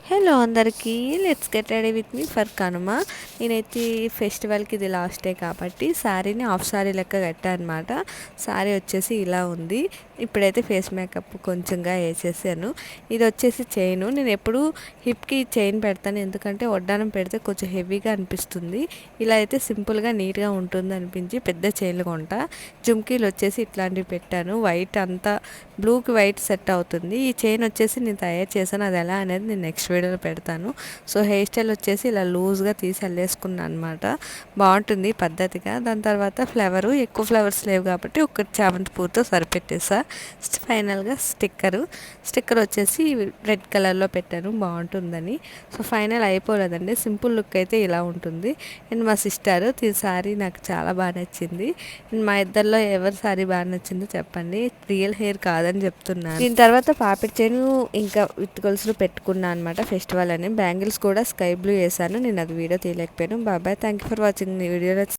Hello అందరికీ, let's get ready with me for Kanuma. నేనైతే ఫెస్టివల్కి ఇది లాస్ట్ డే కాబట్టి శారీని హాఫ్ శారీ లెక్క కట్టాను అనమాట. శారీ వచ్చేసి ఇలా ఉంది. ఇప్పుడైతే ఫేస్ మేకప్ కొంచెంగా వేసేసాను. ఇది వచ్చేసి చైను. నేను ఎప్పుడు హిప్కి చైన్ పెడతాను, ఎందుకంటే వడ్డానం పెడితే కొంచెం హెవీగా అనిపిస్తుంది. ఇలా అయితే సింపుల్గా నీట్గా ఉంటుంది అనిపించి పెద్ద చైన్లు కొంటా. జుమ్కీలు వచ్చేసి ఇట్లాంటివి పెట్టాను. వైట్ అంతా బ్లూకి వైట్ సెట్ అవుతుంది. ఈ చైన్ వచ్చేసి నేను తయారు చేశాను, అది ఎలా అనేది నేను నెక్స్ట్ వీడియోలో పెడతాను. సో హెయిర్ స్టైల్ వచ్చేసి ఇలా లూజ్గా తీసి అల్లేసుకున్నాను అనమాట. బాగుంటుంది పద్ధతిగా. దాని తర్వాత ఫ్లవరు, ఎక్కువ ఫ్లవర్స్ లేవు కాబట్టి ఒక చామంతి పూతో సరిపెట్టేసా. ఫైనల్గా స్టిక్కర్ వచ్చేసి రెడ్ కలర్లో పెట్టాను, బాగుంటుందని. సో ఫైనల్ అయిపోలేదండి, సింపుల్ లుక్ అయితే ఇలా ఉంటుంది. అండ్ మా సిస్టర్ ఈ సారీ నాకు చాలా బాగా నచ్చింది. అండ్ మా ఇద్దరిలో ఎవరి సారీ బాగా నచ్చిందో చెప్పండి, రియల్ హెయిర్ కాదని చెప్తున్నాను. దీని తర్వాత పాపిడి చైన్ ఇంకా విత్ గొలుసులు పెట్టుకున్నాను అనమాట ఫెస్టివల్ అని. బ్యాంగిల్స్ కూడా స్కై బ్లూ వేసాను. నేను అది వీడియో తీయలేకపోయాను. బాబాయ్, థ్యాంక్ యూ ఫర్ వాచింగ్. ఈ వీడియో